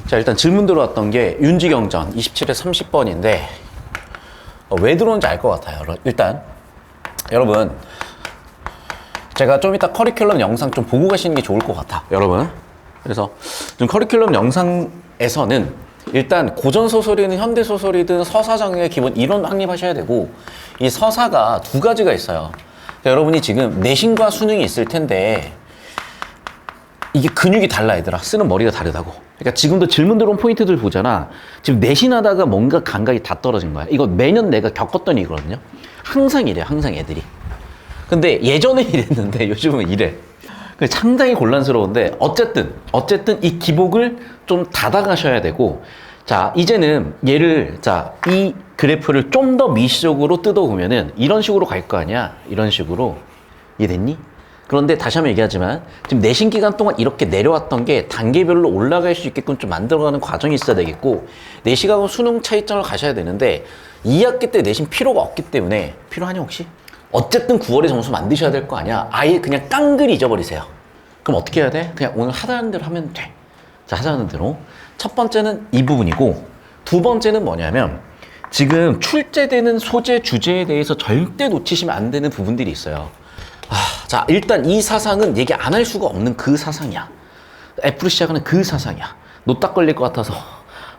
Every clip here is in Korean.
자, 일단 질문 들어왔던 게 윤지경전 27회 30번인데 왜 들어온지 알 것 같아요. 일단 여러분, 제가 좀 이따 커리큘럼 영상 좀 보고 가시는 게 좋을 것 같아, 여러분. 그래서 좀 커리큘럼 영상에서는 일단 고전소설이든 현대소설이든 서사 장르의 기본 이론 확립하셔야 되고, 이 서사가 두 가지가 있어요. 그러니까 여러분이 지금 내신과 수능이 있을 텐데 이게 근육이 달라, 얘들아. 쓰는 머리가 다르다고. 그러니까 지금도 질문 들어온 포인트들 보잖아. 지금 내신하다가 뭔가 감각이 다 떨어진 거야. 이거 매년 내가 겪었던 일이거든요. 항상 이래요, 항상 애들이. 근데 예전에 이랬는데 요즘은 이래. 상당히 곤란스러운데 어쨌든 이 기복을 좀 닫아가셔야 되고, 자, 이제는 얘를, 자, 이 그래프를 좀 더 미시적으로 뜯어보면은 이런 식으로 갈 거 아니야? 이런 식으로. 이해됐니? 그런데 다시 한번 얘기하지만 지금 내신 기간 동안 이렇게 내려왔던 게 단계별로 올라갈 수 있게끔 좀 만들어가는 과정이 있어야 되겠고, 내신하고 수능 차이점을 가셔야 되는데 2학기 때 내신 필요가 없기 때문에, 필요하냐 혹시? 어쨌든 9월에 점수 만드셔야 될 거 아니야. 아예 그냥 깡그리 잊어버리세요. 그럼 어떻게 해야 돼? 그냥 오늘 하자는 대로 하면 돼. 자, 하자는 대로. 첫 번째는 이 부분이고, 두 번째는 뭐냐면 지금 출제되는 소재 주제에 대해서 절대 놓치시면 안 되는 부분들이 있어요. 자, 일단 이 사상은 얘기 안 할 수가 없는 그 사상이야. F로 시작하는 그 사상이야. 노딱 걸릴 것 같아서,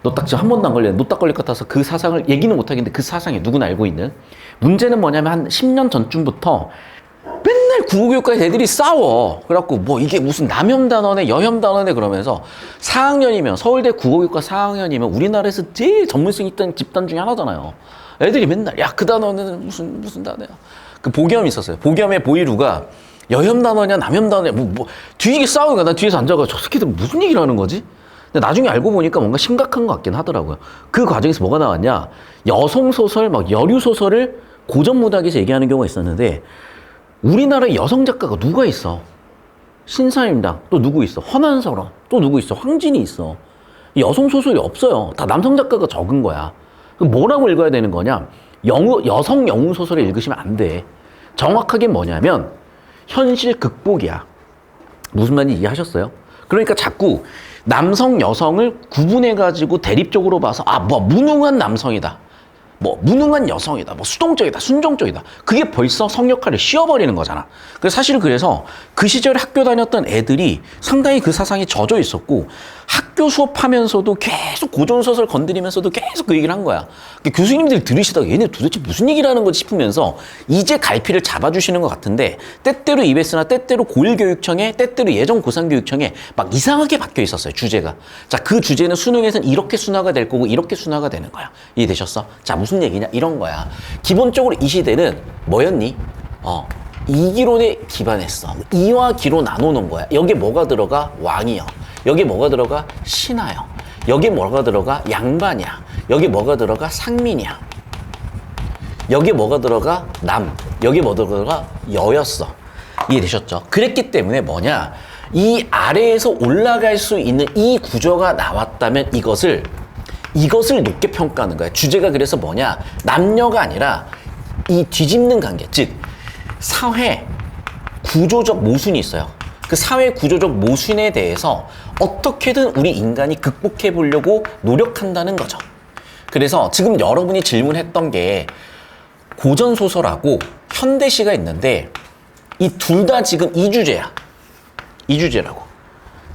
노딱 지금 한 번도 안 걸리는데 노딱 걸릴 것 같아서 그 사상을 얘기는 못 하겠는데 그 사상이 누구나 알고 있는. 문제는 뭐냐면 한 10년 전쯤부터 맨날 국어교육과에 애들이 싸워. 그래갖고 뭐 이게 무슨 남혐단원에 여혐단원에 그러면서 4학년이면, 서울대 국어교육과 4학년이면 우리나라에서 제일 전문성 있던 집단 중에 하나잖아요. 애들이 맨날 야, 그 단어는 무슨 단어야. 그 보겸이 있었어요. 보겸의 보이루가 여혐단어냐 남혐단어냐 뭐 뒤지게 싸우는 거야. 난 뒤에서 앉아가지고 저 새끼들 무슨 얘기를 하는 거지? 근데 나중에 알고 보니까 뭔가 심각한 것 같긴 하더라고요. 그 과정에서 뭐가 나왔냐, 여성소설, 막 여류소설을 고전문학에서 얘기하는 경우가 있었는데, 우리나라에 여성 작가가 누가 있어? 신사임당, 또 누구 있어? 허난설원, 또 누구 있어? 황진이 있어. 여성소설이 없어요. 다 남성 작가가 적은 거야. 그럼 뭐라고 읽어야 되는 거냐? 여성 영웅 소설을 읽으시면 안 돼. 정확하게 뭐냐면 현실 극복이야. 무슨 말인지 이해하셨어요? 그러니까 자꾸 남성 여성을 구분해가지고 대립적으로 봐서 뭐 무능한 남성이다, 뭐 무능한 여성이다, 뭐 수동적이다, 순종적이다, 그게 벌써 성역할을 씌워버리는 거잖아. 그래서 사실은 그래서 그 시절에 학교 다녔던 애들이 상당히 그 사상에 젖어 있었고, 학교 수업하면서도 계속 고전소설 건드리면서도 계속 그 얘기를 한 거야. 교수님들이 들으시다가 얘네 도대체 무슨 얘기를 하는 거지 싶으면서 이제 갈피를 잡아주시는 것 같은데, 때때로 EBS나 때때로 고일교육청에, 때때로 예전고상교육청에 막 이상하게 박혀 있었어요, 주제가. 자, 그 주제는 수능에서는 이렇게 순화가 될 거고 이렇게 순화가 되는 거야. 이해되셨어? 자, 무슨 얘기냐? 이런 거야. 기본적으로 이 시대는 뭐였니? 이기론에 기반했어. 이와 기로 나눠놓은 거야. 여기에 뭐가 들어가? 왕이요. 여기에 뭐가 들어가? 신하요. 여기에 뭐가 들어가? 양반이야. 여기에 뭐가 들어가? 상민이야. 여기에 뭐가 들어가? 남. 여기에 뭐가 들어가? 여였어. 이해되셨죠? 그랬기 때문에 뭐냐? 이 아래에서 올라갈 수 있는 이 구조가 나왔다면 이것을 높게 평가하는 거야. 주제가 그래서 뭐냐? 남녀가 아니라 이 뒤집는 관계, 즉 사회 구조적 모순이 있어요. 그 사회 구조적 모순에 대해서 어떻게든 우리 인간이 극복해 보려고 노력한다는 거죠. 그래서 지금 여러분이 질문했던 게 고전소설하고 현대시가 있는데, 이 둘 다 지금 이 주제라고.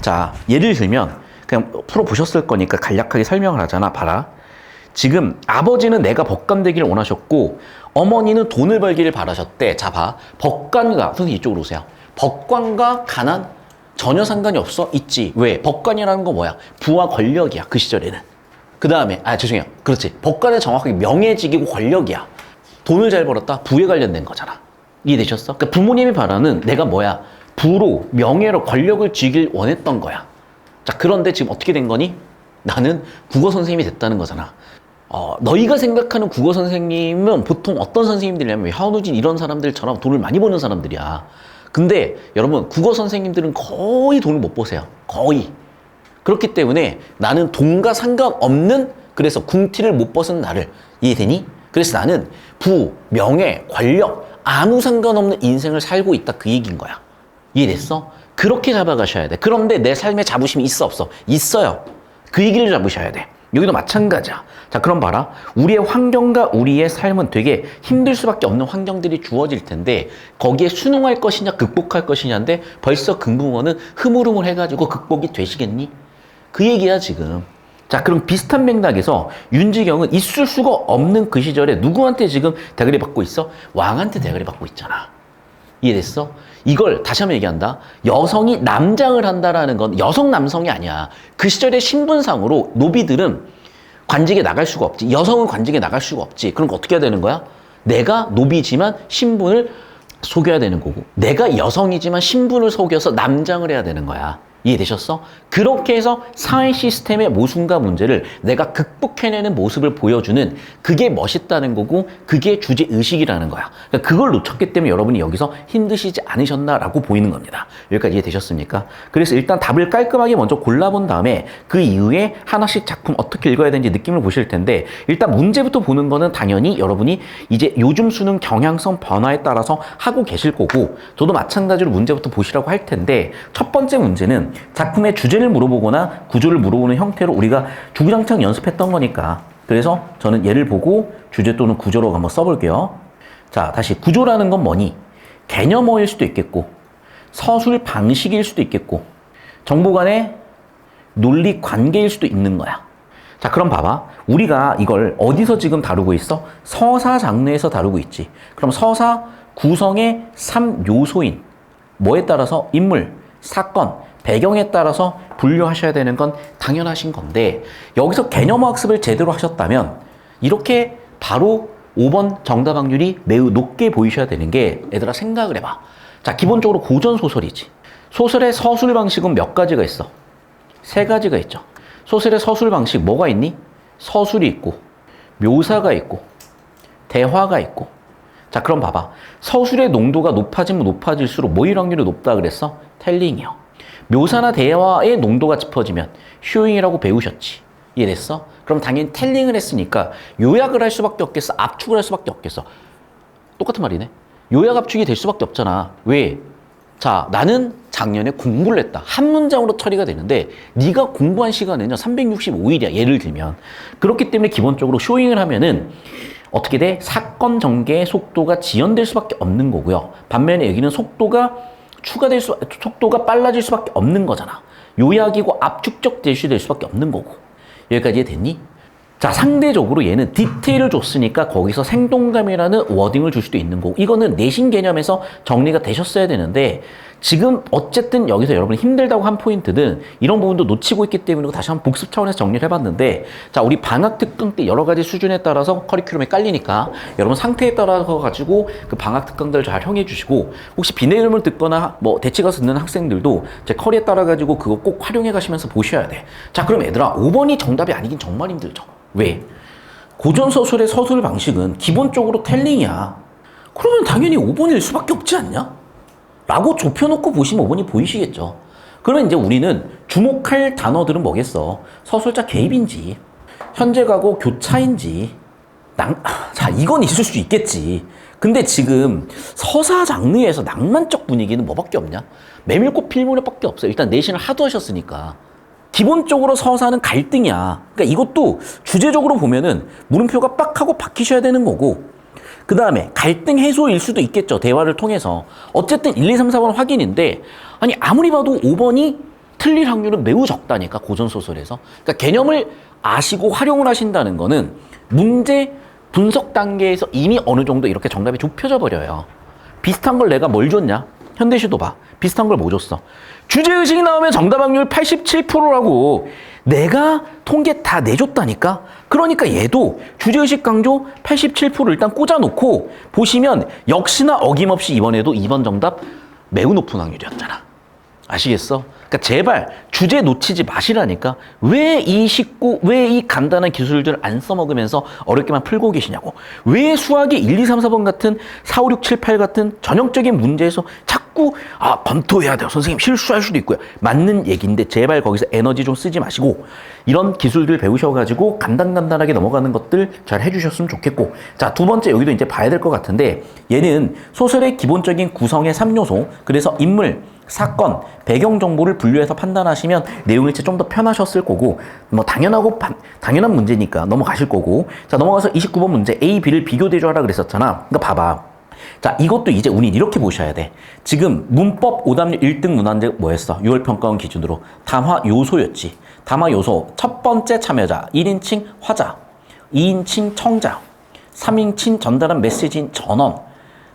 자, 예를 들면 그냥 풀어보셨을 거니까 간략하게 설명을 하잖아. 봐라. 지금 아버지는 내가 법관 되기를 원하셨고 어머니는 돈을 벌기를 바라셨대. 자, 봐. 법관과, 선생님 이쪽으로 오세요. 법관과 가난 전혀 상관이 없어? 있지. 왜? 법관이라는 거 뭐야? 부와 권력이야, 그 시절에는. 그 다음에, 죄송해요. 그렇지. 법관은 정확하게 명예직이고 권력이야. 돈을 잘 벌었다? 부에 관련된 거잖아. 이해되셨어? 그러니까 부모님이 바라는 내가 뭐야? 부로, 명예로, 권력을 쥐길 원했던 거야. 자, 그런데 지금 어떻게 된 거니? 나는 국어 선생님이 됐다는 거잖아. 너희가 생각하는 국어 선생님은 보통 어떤 선생님들이냐면 한우진 이런 사람들처럼 돈을 많이 버는 사람들이야. 근데 여러분, 국어 선생님들은 거의 돈을 못 버세요. 거의. 그렇기 때문에 나는 돈과 상관없는, 그래서 궁티를 못 벗은 나를, 이해되니? 그래서 나는 부, 명예, 권력 아무 상관없는 인생을 살고 있다, 그 얘기인 거야. 이해됐어? 그렇게 잡아가셔야 돼. 그런데 내 삶에 자부심이 있어 없어? 있어요. 그 얘기를 잡으셔야 돼. 여기도 마찬가지야. 자, 그럼 봐라. 우리의 환경과 우리의 삶은 되게 힘들 수밖에 없는 환경들이 주어질 텐데 거기에 순응할 것이냐 극복할 것이냐인데 벌써 금붕어는 흐물흐물 해가지고 극복이 되시겠니? 그 얘기야 지금. 자, 그럼 비슷한 맥락에서 윤지경은 있을 수가 없는 그 시절에 누구한테 지금 대가리 받고 있어? 왕한테 대가리 받고 있잖아. 이해됐어? 이걸 다시 한번 얘기한다. 여성이 남장을 한다라는 건 여성 남성이 아니야. 그 시절의 신분상으로 노비들은 관직에 나갈 수가 없지. 여성은 관직에 나갈 수가 없지. 그럼 어떻게 해야 되는 거야? 내가 노비지만 신분을 속여야 되는 거고, 내가 여성이지만 신분을 속여서 남장을 해야 되는 거야. 이해되셨어? 그렇게 해서 사회 시스템의 모순과 문제를 내가 극복해내는 모습을 보여주는 그게 멋있다는 거고 그게 주제의식이라는 거야. 그러니까 그걸 놓쳤기 때문에 여러분이 여기서 힘드시지 않으셨나라고 보이는 겁니다. 여기까지 이해되셨습니까? 그래서 일단 답을 깔끔하게 먼저 골라본 다음에 그 이후에 하나씩 작품 어떻게 읽어야 되는지 느낌을 보실 텐데 일단 문제부터 보는 거는 당연히 여러분이 이제 요즘 수능 경향성 변화에 따라서 하고 계실 거고 저도 마찬가지로 문제부터 보시라고 할 텐데 첫 번째 문제는 작품의 주제를 물어보거나 구조를 물어보는 형태로 우리가 주구장창 연습했던 거니까 그래서 저는 얘를 보고 주제 또는 구조로 한번 써볼게요. 자, 다시 구조라는 건 뭐니? 개념어일 수도 있겠고 서술 방식일 수도 있겠고 정보 간의 논리 관계일 수도 있는 거야. 자, 그럼 봐봐. 우리가 이걸 어디서 지금 다루고 있어? 서사 장르에서 다루고 있지. 그럼 서사 구성의 3요소인 뭐에 따라서 인물, 사건, 배경에 따라서 분류하셔야 되는 건 당연하신 건데 여기서 개념어 학습을 제대로 하셨다면 이렇게 바로 5번 정답 확률이 매우 높게 보이셔야 되는 게 얘들아 생각을 해봐. 자, 기본적으로 고전소설이지. 소설의 서술 방식은 몇 가지가 있어? 3가지가 있죠. 소설의 서술 방식 뭐가 있니? 서술이 있고 묘사가 있고 대화가 있고. 자, 그럼 봐봐. 서술의 농도가 높아지면 높아질수록 뭐일 확률이 높다 그랬어? 텔링이요. 묘사나 대화의 농도가 짚어지면 쇼잉이라고 배우셨지. 이해됐어? 그럼 당연히 텔링을 했으니까 요약을 할 수밖에 없겠어? 압축을 할 수밖에 없겠어? 똑같은 말이네. 요약 압축이 될 수밖에 없잖아. 왜? 자, 나는 작년에 공부를 했다. 한 문장으로 처리가 되는데 네가 공부한 시간은요 365일이야. 예를 들면. 그렇기 때문에 기본적으로 쇼잉을 하면은 어떻게 돼? 사건 전개의 속도가 지연될 수밖에 없는 거고요. 반면에 여기는 속도가 속도가 빨라질 수밖에 없는 거잖아. 요약이고 압축적 제시될 될 수밖에 없는 거고. 여기까지 됐니? 자, 상대적으로 얘는 디테일을 줬으니까 거기서 생동감이라는 워딩을 줄 수도 있는 거고 이거는 내신 개념에서 정리가 되셨어야 되는데 지금 어쨌든 여기서 여러분이 힘들다고 한 포인트는 이런 부분도 놓치고 있기 때문에 다시 한번 복습 차원에서 정리를 해봤는데 자, 우리 방학 특강 때 여러 가지 수준에 따라서 커리큘럼에 깔리니까 여러분 상태에 따라서 가지고 그 방학 특강들 잘 형해 주시고 혹시 비내음을 듣거나 뭐 대치가서 듣는 학생들도 제 커리에 따라 가지고 그거 꼭 활용해 가시면서 보셔야 돼. 자, 그럼 얘들아 5번이 정답이 아니긴 정말 힘들죠. 왜? 고전소설의 서술 방식은 기본적으로 텔링이야. 그러면 당연히 5번일 수밖에 없지 않냐? 라고 좁혀놓고 보시면 5번이 보이시겠죠. 그러면 이제 우리는 주목할 단어들은 뭐겠어? 서술자 개입인지, 현재가고 교차인지, 자, 이건 있을 수 있겠지. 근데 지금 서사 장르에서 낭만적 분위기는 뭐밖에 없냐? 메밀꽃 필모넷밖에 없어요. 일단 내신을 하도 하셨으니까. 기본적으로 서사는 갈등이야. 그러니까 이것도 주제적으로 보면은 물음표가 빡 하고 박히셔야 되는 거고 그 다음에 갈등 해소일 수도 있겠죠. 대화를 통해서. 어쨌든 1, 2, 3, 4번 확인인데 아니 아무리 봐도 5번이 틀릴 확률은 매우 적다니까 고전소설에서. 그러니까 개념을 아시고 활용을 하신다는 거는 문제 분석 단계에서 이미 어느 정도 이렇게 정답이 좁혀져 버려요. 비슷한 걸 내가 뭘 줬냐? 현대시도 봐. 비슷한 걸 뭐 줬어? 주제의식이 나오면 정답 확률 87%라고 내가 통계 다 내줬다니까? 그러니까 얘도 주제의식 강조 87%를 일단 꽂아놓고 보시면 역시나 어김없이 이번에도 2번 정답 매우 높은 확률이었잖아. 아시겠어? 그러니까 제발 주제 놓치지 마시라니까. 왜 이 쉽고 왜 이 간단한 기술들을 안 써먹으면서 어렵게만 풀고 계시냐고. 왜 수학의 1, 2, 3, 4번 같은 4, 5, 6, 7, 8 같은 전형적인 문제에서 자꾸 검토해야 돼요. 선생님 실수할 수도 있고요. 맞는 얘기인데 제발 거기서 에너지 좀 쓰지 마시고 이런 기술들 배우셔가지고 간단간단하게 넘어가는 것들 잘 해주셨으면 좋겠고. 자, 두 번째 여기도 이제 봐야 될 것 같은데 얘는 소설의 기본적인 구성의 3요소 그래서 인물, 사건, 배경 정보를 분류해서 판단하시면 내용일치 좀 더 편하셨을 거고, 뭐 당연한 문제니까 넘어가실 거고. 자, 넘어가서 29번 문제. A, B를 비교 대조하라 그랬었잖아. 그러니까 봐봐. 자, 이것도 이제 우린 이렇게 보셔야 돼. 지금 문법 오답률 1등 문항제 뭐였어? 6월 평가원 기준으로 담화 요소였지. 담화 요소 첫 번째 참여자 1인칭 화자, 2인칭 청자, 3인칭 전달한 메시지인 전원,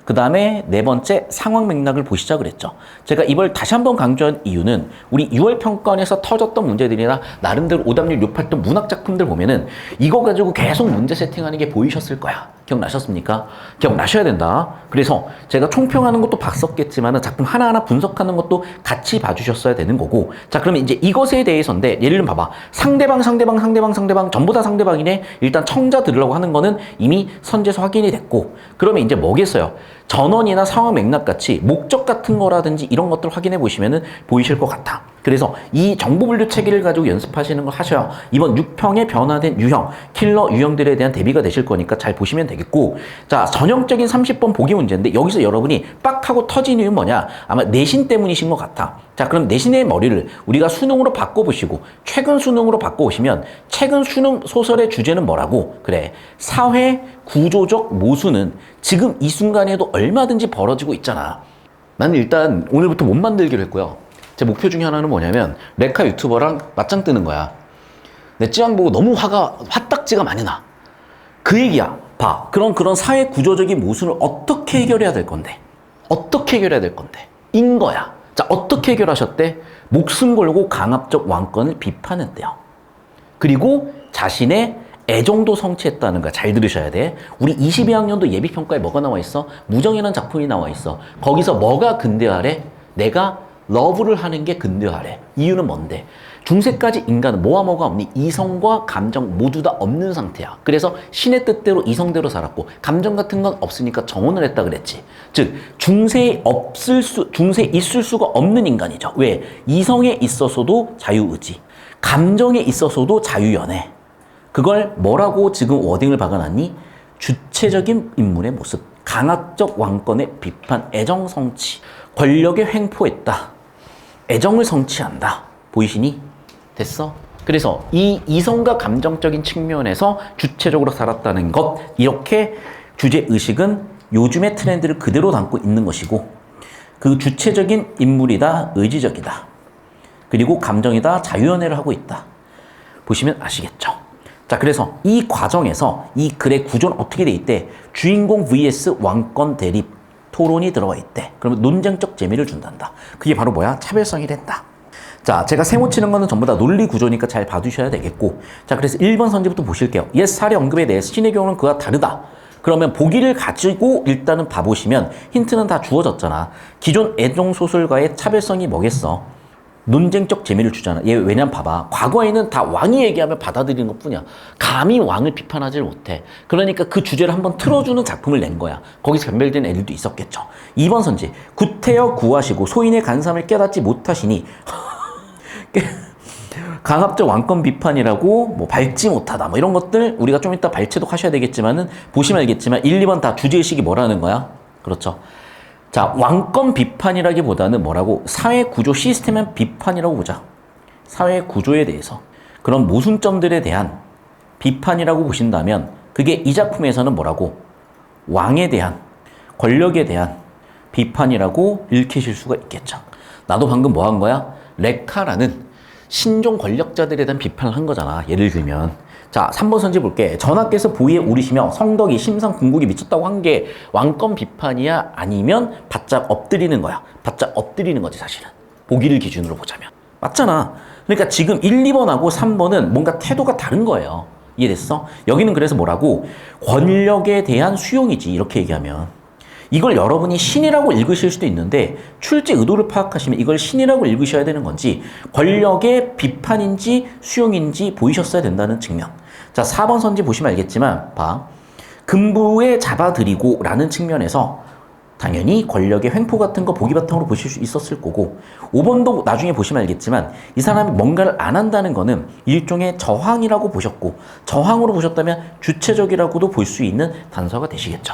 그 다음에 네 번째 상황 맥락을 보시자 그랬죠. 제가 이걸 다시 한번 강조한 이유는 우리 6월 평가원에서 터졌던 문제들이나 나름대로 오답률 높았던 문학작품들 보면은 이거 가지고 계속 문제 세팅하는 게 보이셨을 거야. 기억나셨습니까? 기억나셔야 된다. 그래서 제가 총평하는 것도 봤었겠지만은 작품 하나하나 분석하는 것도 같이 봐주셨어야 되는 거고. 자, 그러면 이제 이것에 대해서인데 예를 들면 봐봐. 상대방 전부 다 상대방이네. 일단 청자 들으려고 하는 거는 이미 선제에서 확인이 됐고. 그러면 이제 뭐겠어요? 전원이나 상황 맥락 같이 목적 같은 거라든지 이런 것들 확인해 보시면은 보이실 것 같아. 그래서 이 정보 분류 체계를 가지고 연습하시는 걸 하셔야 이번 6평의 변화된 유형, 킬러 유형들에 대한 대비가 되실 거니까 잘 보시면 되겠고. 자, 전형적인 30번 보기 문제인데 여기서 여러분이 빡 하고 터진 이유는 뭐냐? 아마 내신 때문이신 것 같아. 자, 그럼 내신의 머리를 우리가 수능으로 바꿔보시고 최근 수능으로 바꿔보시면 최근 수능 소설의 주제는 뭐라고? 그래, 사회 구조적 모순은 지금 이 순간에도 얼마든지 벌어지고 있잖아. 나는 일단 오늘부터 못 만들기로 했고요. 제 목표 중에 하나는 뭐냐면 레카 유튜버랑 맞짱 뜨는 거야. 내 찌양 보고 너무 화딱지가 많이 나. 그 얘기야. 봐. 그런 사회 구조적인 모순을 어떻게 해결해야 될 건데? 어떻게 해결해야 될 건데? 인 거야. 자, 어떻게 해결하셨대? 목숨 걸고 강압적 왕권을 비판했대요. 그리고 자신의 애정도 성취했다는 거 잘 들으셔야 돼. 우리 22학년도 예비평가에 뭐가 나와 있어? 무정이라는 작품이 나와 있어. 거기서 뭐가 근대화래? 내가 러브를 하는 게 근대화래. 이유는 뭔데? 중세까지 인간은 뭐가 없니? 이성과 감정 모두 다 없는 상태야. 그래서 신의 뜻대로 이성대로 살았고 감정 같은 건 없으니까 정혼을 했다 그랬지. 즉 중세에 있을 수가 없는 인간이죠. 왜? 이성에 있어서도 자유의지, 감정에 있어서도 자유연애. 그걸 뭐라고 지금 워딩을 박아놨니? 주체적인 인물의 모습, 강압적 왕권의 비판, 애정 성취, 권력에 횡포했다. 애정을 성취한다. 보이시니? 됐어? 그래서 이 이성과 감정적인 측면에서 주체적으로 살았다는 것, 이렇게 주제의식은 요즘의 트렌드를 그대로 담고 있는 것이고, 그 주체적인 인물이다, 의지적이다, 그리고 감정이다, 자유연애를 하고 있다. 보시면 아시겠죠? 자, 그래서 이 과정에서 이 글의 구조는 어떻게 돼 있대? 주인공 vs 왕권 대립 토론이 들어가 있대. 그러면 논쟁적 재미를 준단다. 그게 바로 뭐야? 차별성이 된다. 자, 제가 세모 치는 거는 전부 다 논리 구조니까 잘 봐두셔야 되겠고. 자, 그래서 1번 선지부터 보실게요. 옛 사례 언급에 대해서 신의 경우는 그와 다르다. 그러면 보기를 가지고 일단은 봐보시면 힌트는 다 주어졌잖아. 기존 애정소설과의 차별성이 뭐겠어? 논쟁적 재미를 주잖아. 얘 왜냐면 봐봐. 과거에는 다 왕이 얘기하면 받아들이는 것 뿐이야. 감히 왕을 비판하지를 못해. 그러니까 그 주제를 한번 틀어주는 작품을 낸 거야. 거기서 변별된 애들도 있었겠죠. 2번 선지. 구태여 구하시고 소인의 간삼을 깨닫지 못하시니 강압적 왕권 비판이라고 뭐 밟지 못하다 뭐 이런 것들 우리가 좀 이따 발췌도 하셔야 되겠지만은 보시면 알겠지만 1, 2번 다 주제의식이 뭐라는 거야? 그렇죠. 자, 왕권 비판이라기보다는 뭐라고? 사회 구조 시스템의 비판이라고 보자. 사회 구조에 대해서 그런 모순점들에 대한 비판이라고 보신다면 그게 이 작품에서는 뭐라고? 왕에 대한, 권력에 대한 비판이라고 읽히실 수가 있겠죠. 나도 방금 뭐 한 거야? 레카라는 신종 권력자들에 대한 비판을 한 거잖아. 예를 들면 자, 3번 선지 볼게. 전하께서 보위에 오르시며 성덕이 심상 궁극이 미쳤다고 한 게 왕권 비판이야? 아니면 바짝 엎드리는 거야? 바짝 엎드리는 거지 사실은. 보기를 기준으로 보자면. 맞잖아. 그러니까 지금 1, 2번하고 3번은 뭔가 태도가 다른 거예요. 이해됐어? 여기는 그래서 뭐라고? 권력에 대한 수용이지. 이렇게 얘기하면. 이걸 여러분이 신이라고 읽으실 수도 있는데 출제 의도를 파악하시면 이걸 신이라고 읽으셔야 되는 건지 권력의 비판인지 수용인지 보이셨어야 된다는 측면. 자, 4번 선지 보시면 알겠지만 봐. 금부에 잡아들이고 라는 측면에서 당연히 권력의 횡포 같은 거 보기 바탕으로 보실 수 있었을 거고 5번도 나중에 보시면 알겠지만 이 사람이 뭔가를 안 한다는 거는 일종의 저항이라고 보셨고 저항으로 보셨다면 주체적이라고도 볼 수 있는 단서가 되시겠죠.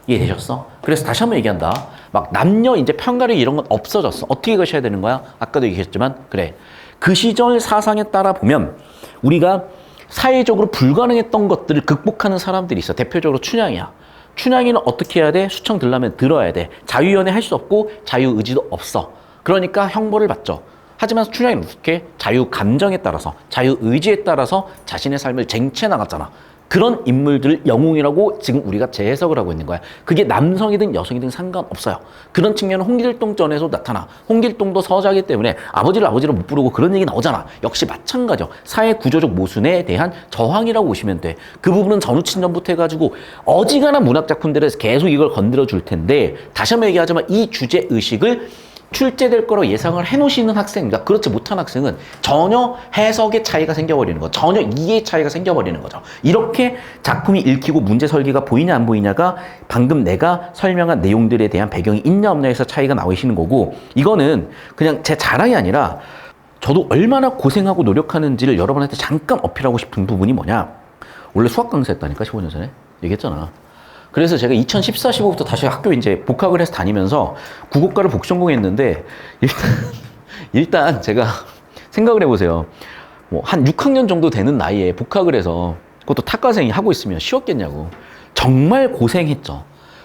이해되셨어? 그래서 다시 한번 얘기한다. 막 남녀 이제 편가르 이런 건 없어졌어. 어떻게 가셔야 되는 거야? 아까도 얘기했지만 그래. 그 시절 사상에 따라 보면 우리가 사회적으로 불가능했던 것들을 극복하는 사람들이 있어. 대표적으로 춘향이야. 춘향이는 어떻게 해야 돼? 수청 들려면 들어야 돼. 자유연애 할 수 없고 자유의지도 없어. 그러니까 형벌을 받죠. 하지만 춘향이는 어떻게? 자유 감정에 따라서, 자유 의지에 따라서 자신의 삶을 쟁취해 나갔잖아. 그런 인물들을 영웅이라고 지금 우리가 재해석을 하고 있는 거야. 그게 남성이든 여성이든 상관없어요. 그런 측면은 홍길동전에서 나타나. 홍길동도 서자이기 때문에 아버지를 못 부르고 그런 얘기 나오잖아. 역시 마찬가지죠. 사회 구조적 모순에 대한 저항이라고 보시면 돼. 그 부분은 전후친전부터 해가지고 어지간한 문학작품들에서 계속 이걸 건드려 줄 텐데 다시 한번 얘기하자면 이 주제의식을 출제될 거로 예상을 해놓으시는 학생입니다. 그렇지 못한 학생은 전혀 해석의 차이가 생겨버리는 거죠. 전혀 이해의 차이가 생겨버리는 거죠. 이렇게 작품이 읽히고 문제 설계가 보이냐 안 보이냐가 방금 내가 설명한 내용들에 대한 배경이 있냐 없냐에서 차이가 나오시는 거고 이거는 그냥 제 자랑이 아니라 저도 얼마나 고생하고 노력하는지를 여러분한테 잠깐 어필하고 싶은 부분이 뭐냐. 원래 수학 강사했다니까 15년 전에 얘기했잖아. 그래서 제가 2014, 15부터 다시 학교 이제 복학을 해서 다니면서 국어과를 복전공했는데 일단 제가 생각을 해보세요. 뭐 한 6학년 정도 되는 나이에 복학을 해서 그것도 타과생이 하고 있으면 쉬웠겠냐고. 정말 고생했죠.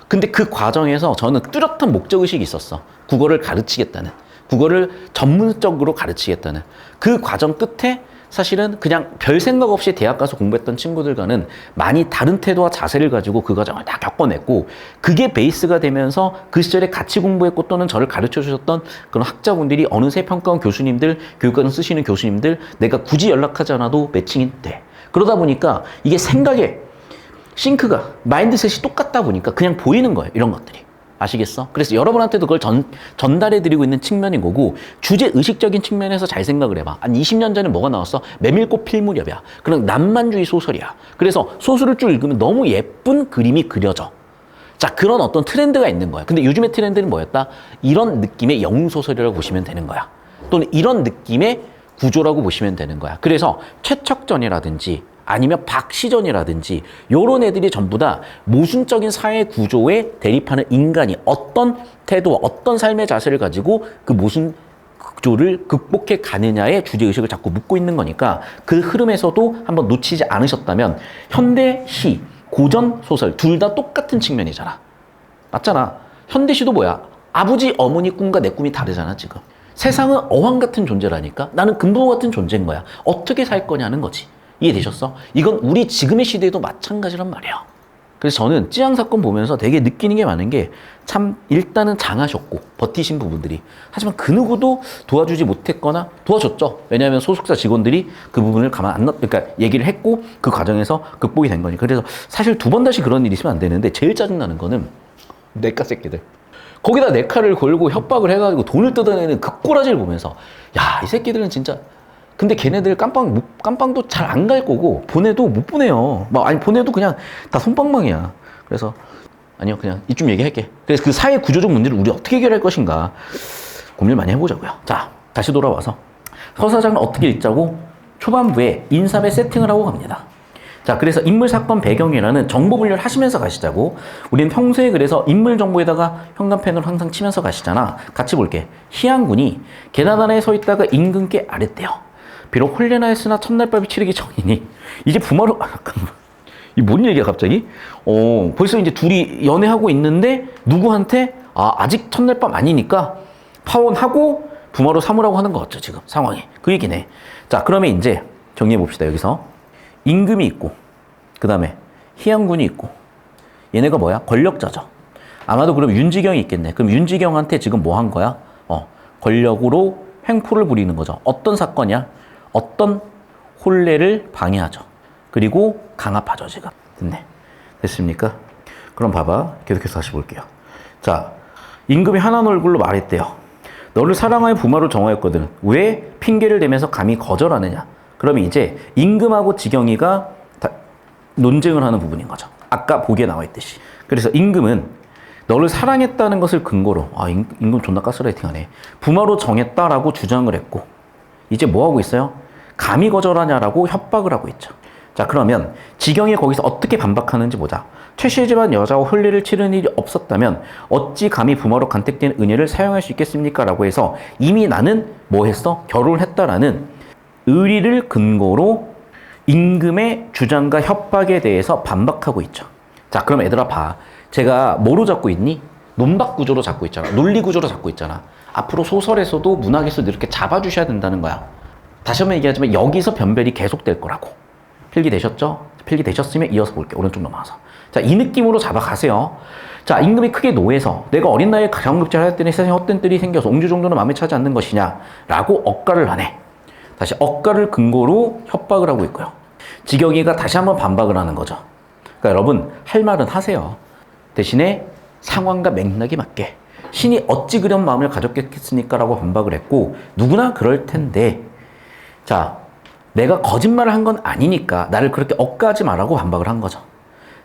근데 그 과정에서 저는 뚜렷한 목적의식이 있었어. 국어를 가르치겠다는. 국어를 전문적으로 가르치겠다는. 그 과정 끝에 사실은 그냥 별 생각 없이 대학 가서 공부했던 친구들과는 많이 다른 태도와 자세를 가지고 그 과정을 다 겪어냈고 그게 베이스가 되면서 그 시절에 같이 공부했고 또는 저를 가르쳐 주셨던 그런 학자분들이 어느새 평가원 교수님들, 교육과정 쓰시는 교수님들 내가 굳이 연락하지 않아도 매칭이 돼. 그러다 보니까 이게 생각의 싱크가 마인드셋이 똑같다 보니까 그냥 보이는 거예요. 이런 것들이. 아시겠어? 그래서 여러분한테도 그걸 전달해드리고 있는 측면인 거고 주제의식적인 측면에서 잘 생각을 해봐. 한 20년 전에 뭐가 나왔어? 메밀꽃 필무렵이야. 그런 낭만주의 소설이야. 그래서 소설을 쭉 읽으면 너무 예쁜 그림이 그려져. 자, 그런 어떤 트렌드가 있는 거야. 근데 요즘의 트렌드는 뭐였다? 이런 느낌의 영웅소설이라고 보시면 되는 거야. 또는 이런 느낌의 구조라고 보시면 되는 거야. 그래서 최척전이라든지 아니면 박시전이라든지 요런 애들이 전부 다 모순적인 사회 구조에 대립하는 인간이 어떤 태도와 어떤 삶의 자세를 가지고 그 모순 구조를 극복해 가느냐의 주제의식을 자꾸 묻고 있는 거니까 그 흐름에서도 한번 놓치지 않으셨다면 현대시, 고전소설 둘 다 똑같은 측면이잖아. 맞잖아. 현대시도 뭐야? 아버지, 어머니 꿈과 내 꿈이 다르잖아 지금. 세상은 어항 같은 존재라니까. 나는 금붕어 같은 존재인 거야. 어떻게 살 거냐는 거지. 이해되셨어? 이건 우리 지금의 시대에도 마찬가지란 말이야. 그래서 저는 찌양 사건 보면서 되게 느끼는 게 많은 게 참 일단은 장하셨고 버티신 부분들이 하지만 그 누구도 도와주지 못했거나 도와줬죠. 왜냐하면 소속사 직원들이 그 부분을 가만 안 그러니까 얘기를 했고 그 과정에서 극복이 된 거니까. 그래서 사실 두 번 다시 그런 일이 있으면 안 되는데 제일 짜증나는 거는 내과 새끼들. 거기다 내 칼을 걸고 협박을 해가지고 돈을 뜯어내는 그 꼬라지를 보면서 야, 이 새끼들은 진짜. 근데 걔네들 깜빵도 잘 안 갈 거고 보내도 못 보내요. 아니 보내도 그냥 다 손방망이야. 그래서 아니요, 그냥 이쯤 얘기할게. 그래서 그 사회 구조적 문제를 우리 어떻게 해결할 것인가 고민을 많이 해보자고요. 자, 다시 돌아와서 서사장은 어떻게 읽자고 초반부에 인사배 세팅을 하고 갑니다. 자, 그래서 인물 사건 배경이라는 정보 분류를 하시면서 가시자고. 우리는 평소에 그래서 인물 정보에다가 현관펜으로 항상 치면서 가시잖아. 같이 볼게. 희양군이 계단 아래에 서 있다가 임금께 아랬대요. 비록 혼례나 했으나 첫날밥이 치르기 전이니 이제 부마로 잠깐만. 이 뭔 얘기야 갑자기? 벌써 이제 둘이 연애하고 있는데 누구한테 아직 첫날밤 아니니까 파혼하고 부마로 삼으라고 하는 거 같죠 지금 상황이. 그 얘기네. 자, 그러면 이제 정리해 봅시다. 여기서 임금이 있고 그 다음에 희양군이 있고 얘네가 뭐야? 권력자죠. 아마도 그럼 윤지경이 있겠네. 그럼 윤지경한테 지금 뭐 한 거야? 권력으로 횡포를 부리는 거죠. 어떤 사건이야? 어떤 혼례를 방해하죠. 그리고 강압하죠 지금. 됐네. 됐습니까? 그럼 봐봐. 계속해서 다시 볼게요. 자, 임금이 환한 얼굴로 말했대요. 너를 사랑하여 부마로 정하였거든. 왜 핑계를 대면서 감히 거절하느냐? 그러면 이제 임금하고 지경이가 논쟁을 하는 부분인 거죠. 아까 보기에 나와 있듯이. 그래서 임금은 너를 사랑했다는 것을 근거로 임금 존나 가스라이팅하네. 부마로 정했다라고 주장을 했고 이제 뭐 하고 있어요? 감히 거절하냐라고 협박을 하고 있죠. 자, 그러면 지경이 거기서 어떻게 반박하는지 보자. 최 씨의 집안 여자와 혼례를 치르는 일이 없었다면 어찌 감히 부모로 간택된 은혜를 사용할 수 있겠습니까? 라고 해서 이미 나는 뭐 했어? 결혼을 했다라는 의리를 근거로 임금의 주장과 협박에 대해서 반박하고 있죠. 자, 그럼 얘들아 봐. 제가 뭐로 잡고 있니? 논박 구조로 잡고 있잖아. 논리 구조로 잡고 있잖아. 앞으로 소설에서도 문학에서도 이렇게 잡아주셔야 된다는 거야. 다시 한번 얘기하지만 여기서 변별이 계속될 거라고. 필기 되셨죠? 필기 되셨으면 이어서 볼게요. 오른쪽 넘어가서. 자, 이 느낌으로 잡아가세요. 자, 임금이 크게 노해서 내가 어린 나이에 가장급제를 했더니 세상에 헛된 뜰이 생겨서 옹주 정도는 마음에 차지 않는 것이냐 라고 억가를 하네. 다시 억가를 근거로 협박을 하고 있고요. 지경이가 다시 한번 반박을 하는 거죠. 그러니까 여러분 할 말은 하세요. 대신에 상황과 맥락에 맞게 신이 어찌 그런 마음을 가졌겠습니까? 라고 반박을 했고 누구나 그럴 텐데 자, 내가 거짓말을 한 건 아니니까 나를 그렇게 억까하지 말라고 반박을 한 거죠.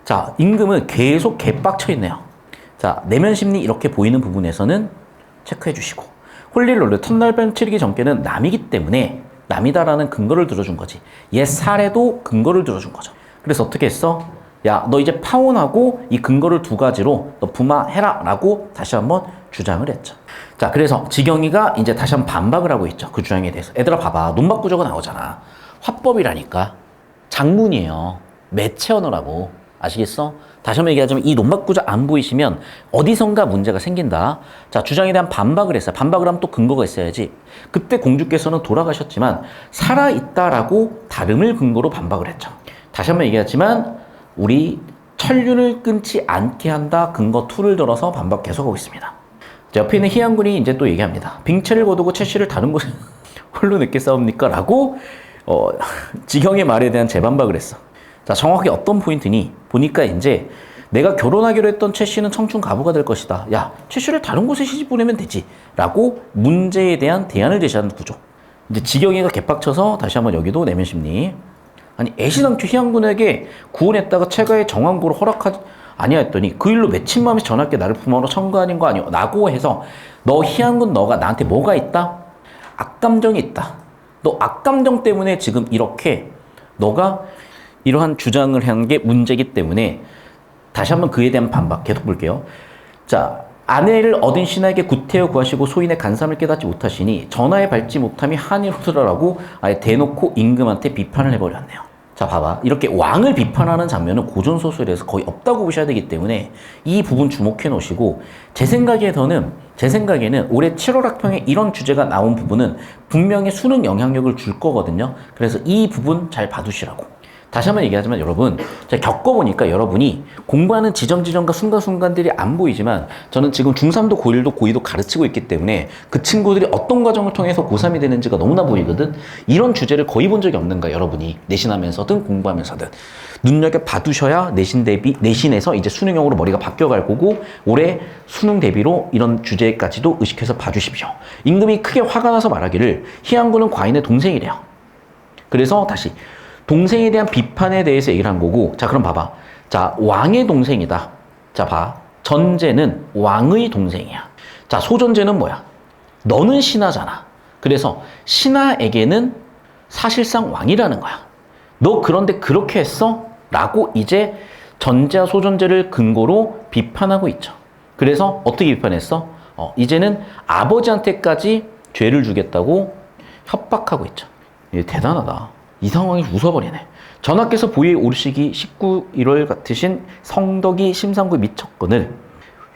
자, 임금은 계속 개빡쳐 있네요. 자, 내면 심리 이렇게 보이는 부분에서는 체크해 주시고 홀리를 원래 첫날 밤 치르기 전께는 남이기 때문에 남이다라는 근거를 들어준 거지. 옛 사례도 근거를 들어준 거죠. 그래서 어떻게 했어? 야, 너 이제 파혼하고 이 근거를 두 가지로 너 부마해라 라고 다시 한번 주장을 했죠. 자, 그래서 지경이가 이제 다시 한번 반박을 하고 있죠. 그 주장에 대해서. 얘들아 봐봐. 논박 구조가 나오잖아. 화법이라니까. 장문이에요. 매체 언어라고. 아시겠어? 다시 한번 얘기하자면 이 논박 구조 안 보이시면 어디선가 문제가 생긴다. 자, 주장에 대한 반박을 했어요. 반박을 하면 또 근거가 있어야지. 그때 공주께서는 돌아가셨지만 살아있다라고 다름을 근거로 반박을 했죠. 다시 한번 얘기하지만 우리 천륜을 끊지 않게 한다 근거 2를 들어서 반박 계속하고 있습니다. 자, 옆에 있는 희양군이 이제 또 얘기합니다. 빙체를 거두고 최 씨를 다른 곳에 홀로 늦게 싸웁니까? 라고 지경의 말에 대한 재반박을 했어. 자, 정확하게 어떤 포인트니? 보니까 이제 내가 결혼하기로 했던 최 씨는 청춘 가부가 될 것이다. 야, 최 씨를 다른 곳에 시집 보내면 되지. 라고 문제에 대한 대안을 제시하는 구조. 이제 지경이가 개빡쳐서 다시 한번 여기도 내면 심리. 아니, 애시당초 희양군에게 구원했다가 최가의 정황고를 허락하지 아니야 했더니 그 일로 맺힌 마음에서 전하께 나를 부모로 청구하는 거 아니오? 라고 해서 너 희양군 너가 나한테 뭐가 있다? 악감정이 있다. 너 악감정 때문에 지금 이렇게 너가 이러한 주장을 한 게 문제이기 때문에 다시 한번 그에 대한 반박 계속 볼게요. 자, 아내를 얻은 신하에게 구태여 구하시고 소인의 간삼을 깨닫지 못하시니 전하에 밟지 못함이 한이로더라라고 아예 대놓고 임금한테 비판을 해버렸네요. 자, 봐봐. 이렇게 왕을 비판하는 장면은 고전소설에서 거의 없다고 보셔야 되기 때문에 이 부분 주목해 놓으시고 제 생각에는 올해 7월 학평에 이런 주제가 나온 부분은 분명히 수능 영향력을 줄 거거든요. 그래서 이 부분 잘 봐두시라고. 다시 한번 얘기하지만 여러분, 제가 겪어보니까 여러분이 공부하는 지점과 순간순간들이 안 보이지만 저는 지금 중3도 고1도 고2도 가르치고 있기 때문에 그 친구들이 어떤 과정을 통해서 고3이 되는지가 너무나 보이거든. 이런 주제를 거의 본 적이 없는가 여러분이 내신하면서든 공부하면서든 눈여겨 봐두셔야 내신에서 이제 수능형으로 머리가 바뀌어갈 거고 올해 수능 대비로 이런 주제까지도 의식해서 봐주십시오. 임금이 크게 화가 나서 말하기를 희양군은 과인의 동생이래요. 그래서 다시 동생에 대한 비판에 대해서 얘기를 한 거고, 자, 그럼 봐봐. 자, 왕의 동생이다. 자, 봐. 전제는 왕의 동생이야. 자, 소전제는 뭐야? 너는 신하잖아. 그래서 신하에게는 사실상 왕이라는 거야. 너 그런데 그렇게 했어? 라고 이제 전제와 소전제를 근거로 비판하고 있죠. 그래서 어떻게 비판했어? 이제는 아버지한테까지 죄를 주겠다고 협박하고 있죠. 이게 대단하다. 이 상황이 웃어버리네. 전하께서 보위에 오르시기 19일월 같으신 성덕이 심상구에 미쳤거늘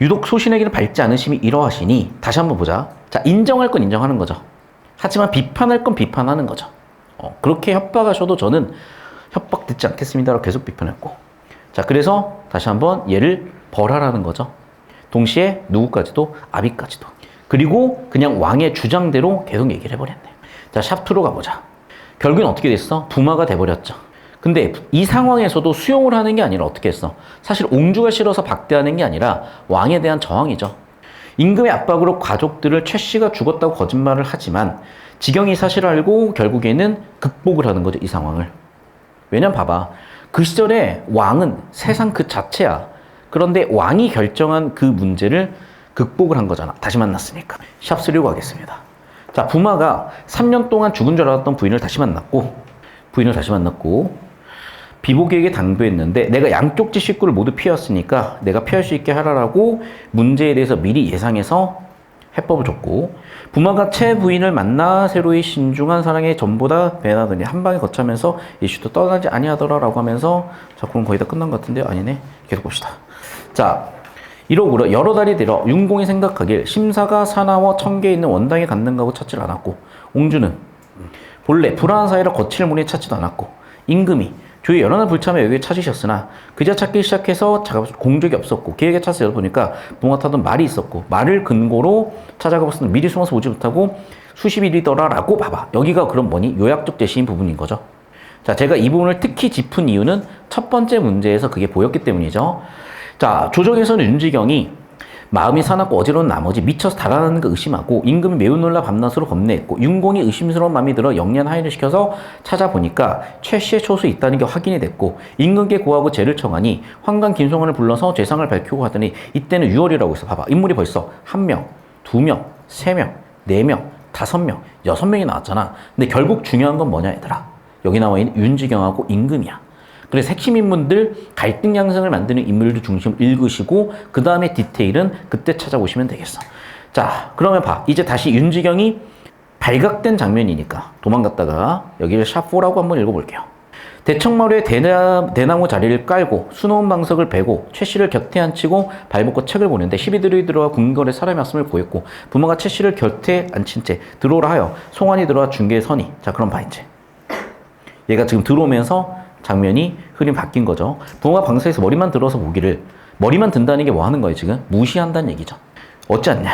유독 소신에게는 밟지 않으심이 이러하시니 다시 한번 보자. 자, 인정할 건 인정하는 거죠. 하지만 비판할 건 비판하는 거죠. 그렇게 협박하셔도 저는 협박 듣지 않겠습니다라고 계속 비판했고, 자, 그래서 다시 한번 얘를 벌하라는 거죠. 동시에 누구까지도 아비까지도. 그리고 그냥 왕의 주장대로 계속 얘기를 해버렸네. 자, 샵2로 가보자. 결국엔 어떻게 됐어? 부마가 돼버렸죠. 근데 이 상황에서도 수용을 하는 게 아니라 어떻게 했어? 사실 옹주가 싫어서 박대하는 게 아니라 왕에 대한 저항이죠. 임금의 압박으로 가족들을 최 씨가 죽었다고 거짓말을 하지만 지경이 사실을 알고 결국에는 극복을 하는 거죠, 이 상황을. 왜냐면 봐봐. 그 시절에 왕은 세상 그 자체야. 그런데 왕이 결정한 그 문제를 극복을 한 거잖아. 다시 만났으니까. 샵3로 가겠습니다. 자, 부마가 3년 동안 죽은 줄 알았던 부인을 다시 만났고 비복에게 당부했는데 내가 양쪽 지식구를 모두 피했으니까 내가 피할 수 있게 하라라고 문제에 대해서 미리 예상해서 해법을 줬고, 부마가 채 부인을 만나 새로이 신중한 사랑에 전보다 배나더니 한 방에 거차면서 이슈도 떠나지 아니하더라라고 하면서, 자, 그럼 거의 다 끝난 것 같은데요? 아니네. 계속 봅시다. 자, 이러므로 여러 달이 들어 윤공이 생각하길 심사가 사나워 청계에 있는 원당에 갔는가 하고 찾질 않았고, 옹주는 본래 불안한 사이라 거칠 문에 찾지도 않았고, 임금이 조의 여러 날 불참에 여기에 찾으셨으나 그저 찾기 시작해서 공적이 없었고, 계획에 찾아서 열어보니까 붕어타던 말이 있었고, 말을 근거로 찾아가봤으나 미리 숨어서 보지 못하고 수십 일이더라라고. 봐봐, 여기가 그럼 뭐니? 요약적 제시인 부분인 거죠. 자, 제가 이 부분을 특히 짚은 이유는 첫 번째 문제에서 그게 보였기 때문이죠. 자, 조정에서는 윤지경이 마음이 사납고 어지러운 나머지 미쳐서 달아나는 걸 의심하고, 임금이 매우 놀라 밤낮으로 겁내했고, 윤공이 의심스러운 마음이 들어 영리한 하인을 시켜서 찾아보니까 최 씨의 초소에 있다는 게 확인이 됐고, 임금께 고하고 죄를 청하니 환관 김송환을 불러서 죄상을 밝히고 하더니 이때는 6월이라고 있어. 봐봐, 인물이 벌써 1명, 2명, 3명, 4명, 5명, 6명이 나왔잖아. 근데 결국 중요한 건 뭐냐 얘들아, 여기 나와 있는 윤지경하고 임금이야. 그래서 핵심 인물들, 갈등 양상을 만드는 인물들 중심을 읽으시고 그 다음에 디테일은 그때 찾아보시면 되겠어. 자, 그러면 봐. 이제 다시 윤지경이 발각된 장면이니까 도망갔다가 여기를 샵4라고 한번 읽어볼게요. 대청마루에 대나무 자리를 깔고 수놓은 방석을 베고 최 씨를 곁에 앉히고 발벗고 책을 보는데 시비들이 들어와 궁궐에 사람이 왔음을 보였고, 부모가 최 씨를 곁에 앉힌 채 들어오라 하여 송환이 들어와 중개에 서니, 자, 그럼 봐. 이제 얘가 지금 들어오면서 장면이 흐름 바뀐 거죠. 부모가 방석에서 머리만 들어서 보기를, 머리만 든다는 게 뭐 하는 거예요? 지금 무시한다는 얘기죠. 어찌 않냐?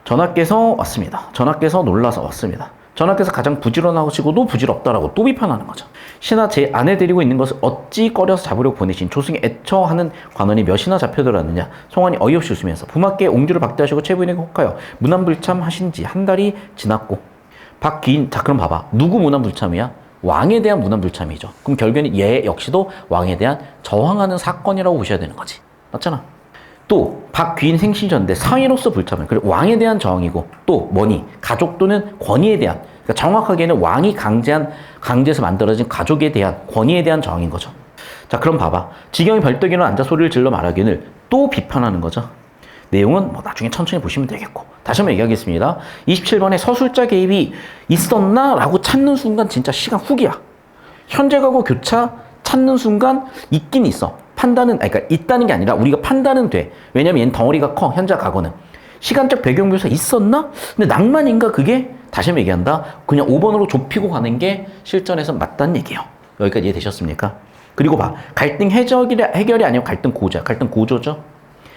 전하께서 왔습니다. 전하께서 놀라서 왔습니다. 전하께서 가장 부지런하시고도 부질없다라고 또 비판하는 거죠. 신하 제 아내 데리고 있는 것을 어찌 꺼려서 잡으려고 보내신 조승에 애처하는 관원이 몇이나 잡혀들었느냐. 송환이 어이없이 웃으면서 부마께 옹주를 박대하시고 최부인에게 혹하여 문안불참 하신 지 한 달이 지났고, 박귀인, 자, 그럼 봐봐. 누구 문안불참이야? 왕에 대한 문안불참이죠. 그럼 결국에는 얘 역시도 왕에 대한 저항하는 사건이라고 보셔야 되는 거지. 맞잖아. 또 박귀인 생신전대 사위로서 불참을, 그리고 왕에 대한 저항이고, 또 뭐니? 가족 또는 권위에 대한, 그러니까 정확하게는 왕이 강제해서 만들어진 가족에 대한 권위에 대한 저항인 거죠. 자, 그럼 봐봐. 지경이 벌떡이는 앉아 소리를 질러 말하기를 또 비판하는 거죠. 내용은 뭐 나중에 천천히 보시면 되겠고, 다시 한번 얘기하겠습니다. 27번에 서술자 개입이 있었나? 라고 찾는 순간 진짜 시간 훅이야. 현재 과거 교차 찾는 순간 있긴 있어. 판단은, 그러니까 있다는 게 아니라 우리가 판단은 돼. 왜냐면 얘는 덩어리가 커, 현재 과거는. 시간적 배경 묘사 있었나? 근데 낭만인가 그게? 다시 한번 얘기한다. 그냥 5번으로 좁히고 가는 게 실전에서 맞다는 얘기예요. 여기까지 이해되셨습니까? 그리고 봐. 갈등 해결이 아니고 갈등 고조야. 갈등 고조죠?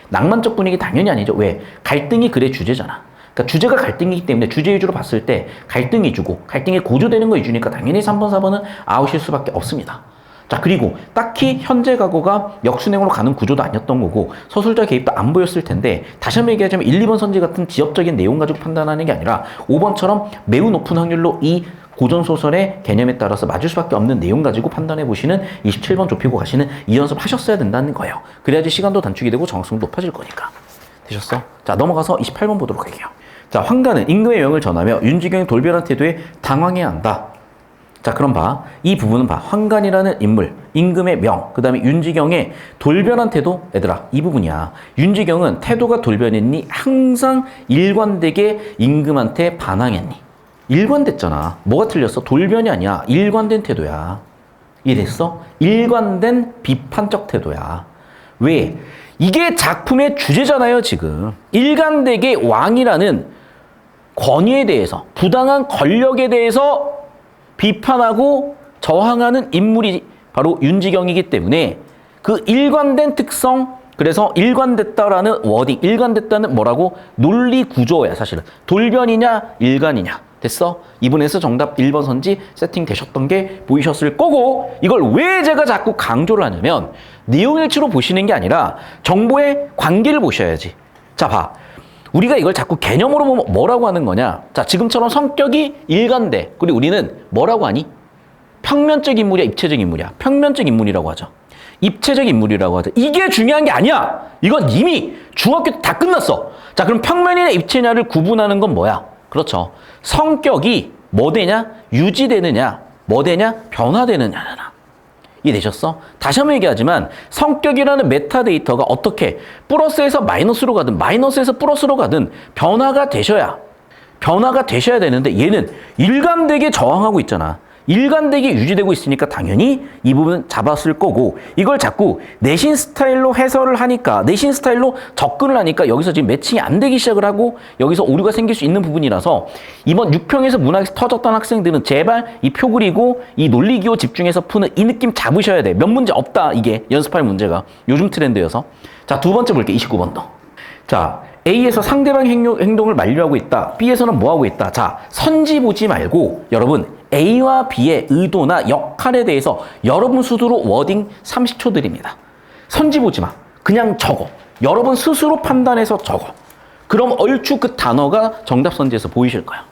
낭만적 분위기 당연히 아니죠. 왜? 갈등이 글의 주제잖아. 그러니까 주제가 갈등이기 때문에 주제 위주로 봤을 때 갈등 위주고 갈등이 고조되는 거 위주니까 당연히 3번, 4번은 아웃일 수밖에 없습니다. 자, 그리고 딱히 현재 과거가 역순행으로 가는 구조도 아니었던 거고 서술자 개입도 안 보였을 텐데, 다시 한번 얘기하자면 1, 2번 선지 같은 지엽적인 내용 가지고 판단하는 게 아니라 5번처럼 매우 높은 확률로 이 고전소설의 개념에 따라서 맞을 수밖에 없는 내용 가지고 판단해 보시는 27번 좁히고 가시는 이 연습 하셨어야 된다는 거예요. 그래야지 시간도 단축이 되고 정확성도 높아질 거니까. 되셨어? 자, 넘어가서 28번 보도록 할게요. 자, 환관은 임금의 명을 전하며 윤지경의 돌변한 태도에 당황해야 한다. 자, 그럼 봐. 이 부분은 봐. 환관이라는 인물, 임금의 명, 그 다음에 윤지경의 돌변한 태도, 얘들아, 이 부분이야. 윤지경은 태도가 돌변했니? 항상 일관되게 임금한테 반항했니? 일관됐잖아. 뭐가 틀렸어? 돌변이 아니야. 일관된 태도야. 이해됐어? 일관된 비판적 태도야. 왜? 이게 작품의 주제잖아요, 지금. 일관되게 왕이라는 권위에 대해서, 부당한 권력에 대해서 비판하고 저항하는 인물이 바로 윤지경이기 때문에 그 일관된 특성, 그래서 일관됐다라는 워딩, 일관됐다는 뭐라고? 논리 구조야, 사실은. 돌변이냐, 일관이냐. 됐어? 이분에서 정답 1번 선지 세팅되셨던 게 보이셨을 거고, 이걸 왜 제가 자꾸 강조를 하냐면 내용일치로 보시는 게 아니라 정보의 관계를 보셔야지. 자, 봐. 우리가 이걸 자꾸 개념으로 보면 뭐라고 하는 거냐? 자, 지금처럼 성격이 일관돼. 그리고 우리는 뭐라고 하니? 평면적 인물이야, 입체적 인물이야? 평면적 인물이라고 하죠. 입체적 인물이라고 하죠. 이게 중요한 게 아니야. 이건 이미 중학교 때 다 끝났어. 자, 그럼 평면이냐 입체냐를 구분하는 건 뭐야? 그렇죠. 성격이 뭐 되냐? 유지되느냐? 뭐 되냐? 변화되느냐잖아. 이해되셨어? 다시 한번 얘기하지만 성격이라는 메타데이터가 어떻게 플러스에서 마이너스로 가든 마이너스에서 플러스로 가든 변화가 되셔야 되는데 얘는 일관되게 저항하고 있잖아. 일관되게 유지되고 있으니까 당연히 이 부분 잡았을 거고 이걸 자꾸 내신 스타일로 해설을 하니까 내신 스타일로 접근을 하니까 여기서 지금 매칭이 안 되기 시작을 하고 여기서 오류가 생길 수 있는 부분이라서 이번 6평에서 문학에서 터졌던 학생들은 제발 이 표 그리고 이 논리기호 집중해서 푸는 이 느낌 잡으셔야 돼. 몇 문제 없다 이게 연습할 문제가 요즘 트렌드여서. 자, 두 번째 볼게. 29번도. 자, A에서 상대방 행동을 만류하고 있다. B에서는 뭐하고 있다. 자, 선지 보지 말고 여러분 A와 B의 의도나 역할에 대해서 여러분 스스로 워딩 30초 드립니다. 선지 보지 마. 그냥 적어. 여러분 스스로 판단해서 적어. 그럼 얼추 그 단어가 정답 선지에서 보이실 거야.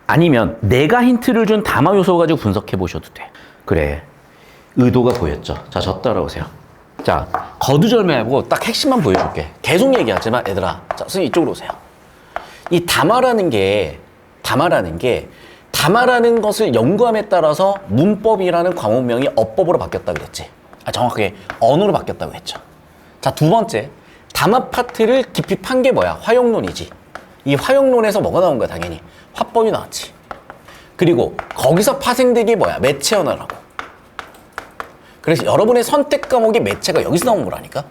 아니면 내가 힌트를 준 담화 요소 가지고 분석해 보셔도 돼. 그래. 의도가 보였죠. 자, 저 따라오세요. 자, 거두절미하고 딱 핵심만 보여줄게. 계속 얘기하지만 얘들아, 자, 선생님 이쪽으로 오세요. 이 담화라는 것을 연구함에 따라서 문법이라는 과목명이 어법으로 바뀌었다 그랬지. 정확하게 언어로 바뀌었다고 했죠. 자, 두 번째, 담화 파트를 깊이 판 게 뭐야? 화용론이지. 이 화용론에서 뭐가 나온 거야? 당연히 화법이 나왔지. 그리고 거기서 파생된 게 뭐야? 매체 언어라고. 그래서 여러분의 선택 과목의 매체가 여기서 나온 거라니까.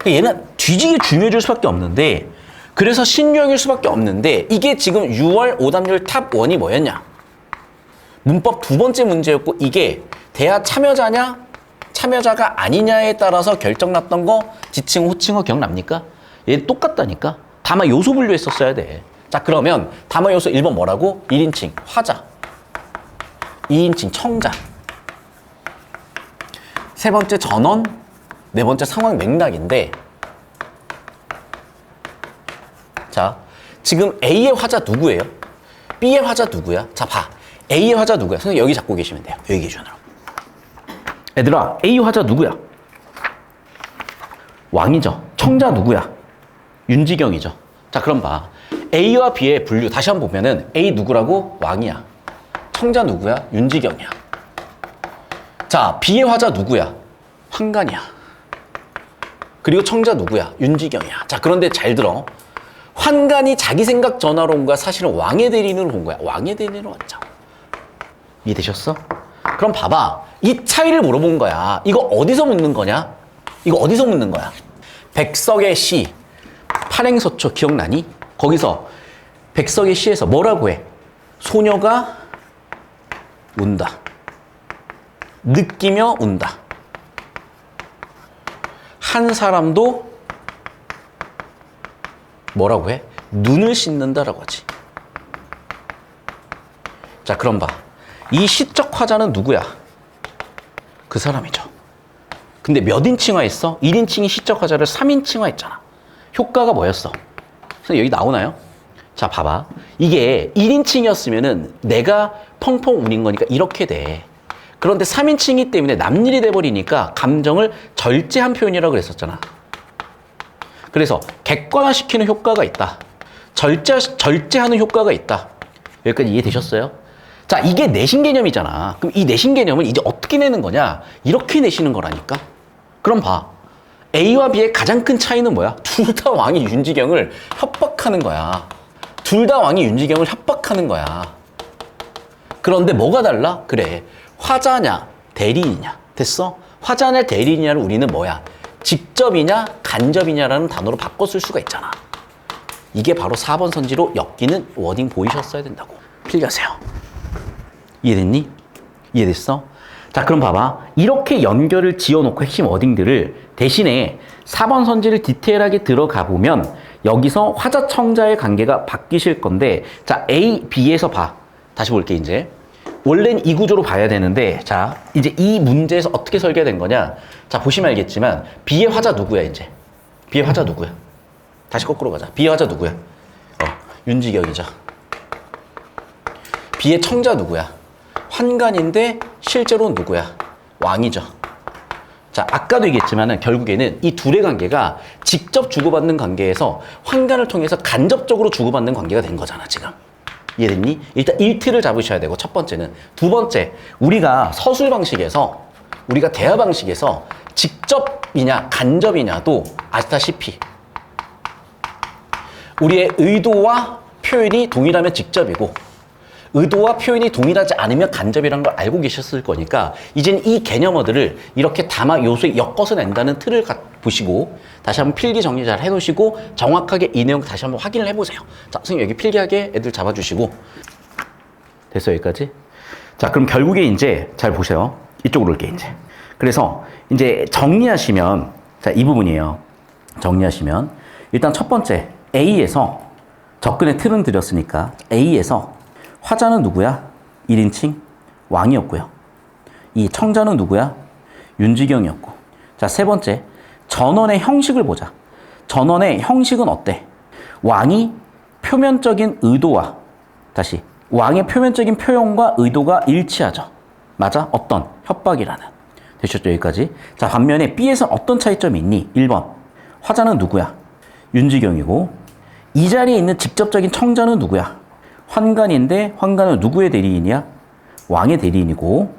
얘는 뒤지게 중요해질 수밖에 없는데, 그래서 신유형일 수밖에 없는데, 이게 지금 6월 오답률 탑 1이 뭐였냐? 문법 두 번째 문제였고, 이게 대하 참여자냐 참여자가 아니냐에 따라서 결정났던 거 지칭 호칭어 기억납니까? 얘 똑같다니까. 담화 요소 분류했었어야 돼. 자, 그러면 담화 요소 1번 뭐라고? 1인칭 화자, 2인칭 청자, 세 번째 전원, 네 번째 상황 맥락인데, 자, 지금 A의 화자 누구예요? B의 화자 누구야? 자, 봐. A의 화자 누구야? 선생님 여기 잡고 계시면 돼요. 여기 기준으로. 얘들아, A 화자 누구야? 왕이죠. 청자 누구야? 윤지경이죠. 자, 그럼 봐. A와 B의 분류 다시 한번 보면은 A 누구라고? 왕이야. 청자 누구야? 윤지경이야. 자, B의 화자 누구야? 환관이야. 그리고 청자 누구야? 윤지경이야. 자, 그런데 잘 들어. 환관이 자기 생각 전화로 온 거야? 사실은 왕의 대리인으로 온 거야? 왕의 대리인으로 왔죠. 이해되셨어? 그럼 봐봐. 이 차이를 물어본 거야. 이거 어디서 묻는 거냐? 이거 어디서 묻는 거야? 백석의 시, 팔행서초 기억나니? 거기서 백석의 시에서 뭐라고 해? 소녀가 운다. 느끼며 운다. 한 사람도 뭐라고 해? 눈을 씻는다라고 하지. 자, 그럼 봐. 이 시적 화자는 누구야? 그 사람이죠. 근데 몇 인칭화했어? 1인칭이 시적 화자를 3인칭화했잖아. 효과가 뭐였어? 여기 나오나요? 자, 봐봐. 이게 1인칭이었으면은 내가 펑펑 운인 거니까 이렇게 돼. 그런데 3인칭이기 때문에 남일이 돼버리니까 감정을 절제한 표현이라고 그랬었잖아. 그래서 객관화시키는 효과가 있다. 절제하는 효과가 있다. 여기까지 이해되셨어요? 자, 이게 내신 개념이잖아. 그럼 이 내신 개념을 이제 어떻게 내는 거냐? 이렇게 내시는 거라니까. 그럼 봐. A와 B의 가장 큰 차이는 뭐야? 둘 다 왕이 윤지경을 협박하는 거야. 둘 다 왕이 윤지경을 협박하는 거야. 그런데 뭐가 달라? 그래. 화자냐, 대리인이냐. 됐어? 화자냐, 대리인이냐를 우리는 뭐야? 직접이냐, 간접이냐라는 단어로 바꿔 쓸 수가 있잖아. 이게 바로 4번 선지로 엮이는 워딩 보이셨어야 된다고. 필기하세요. 이해됐니? 이해됐어? 자, 그럼 봐봐. 이렇게 연결을 지어놓고 핵심 워딩들을 대신에 4번 선지를 디테일하게 들어가 보면 여기서 화자 청자의 관계가 바뀌실 건데, 자, A, B에서 봐. 다시 볼게, 이제. 원래는 이 구조로 봐야 되는데, 자, 이제 이 문제에서 어떻게 설계된 거냐. 자, 보시면 알겠지만, B의 화자 누구야, 이제? B의 화자 누구야? 다시 거꾸로 가자. B의 화자 누구야? 윤지경이죠. B의 청자 누구야? 환관인데 실제로는 누구야? 왕이죠. 자, 아까도 얘기했지만 결국에는 이 둘의 관계가 직접 주고받는 관계에서 환관을 통해서 간접적으로 주고받는 관계가 된 거잖아, 지금. 이해됐니? 일단 1틀을 잡으셔야 되고, 첫 번째는. 두 번째, 우리가 서술 방식에서 우리가 대화 방식에서 직접이냐 간접이냐도 아시다시피 우리의 의도와 표현이 동일하면 직접이고 의도와 표현이 동일하지 않으면 간접이라는 걸 알고 계셨을 거니까 이제는 이 개념어들을 이렇게 담아 요소에 엮어서 낸다는 틀을 보시고 다시 한번 필기 정리 잘 해놓으시고 정확하게 이 내용 다시 한번 확인을 해보세요. 자, 선생님 여기 필기하게 애들 잡아주시고 됐어요 여기까지? 자 그럼 결국에 이제 잘 보세요. 이쪽으로 올게 이제. 그래서 이제 정리하시면 자 이 부분이에요. 정리하시면 일단 첫 번째 A에서 접근의 틀은 드렸으니까 A에서 화자는 누구야? 1인칭 왕이었고요. 이 청자는 누구야? 윤지경이었고. 자, 세 번째 전원의 형식을 보자. 전원의 형식은 어때? 왕이 표면적인 의도와 다시 왕의 표면적인 표현과 의도가 일치하죠. 맞아? 어떤? 협박이라는. 되셨죠? 여기까지. 자, 반면에 B에서는 어떤 차이점이 있니? 1번 화자는 누구야? 윤지경이고 이 자리에 있는 직접적인 청자는 누구야? 환관인데 환관은 누구의 대리인이야? 왕의 대리인이고.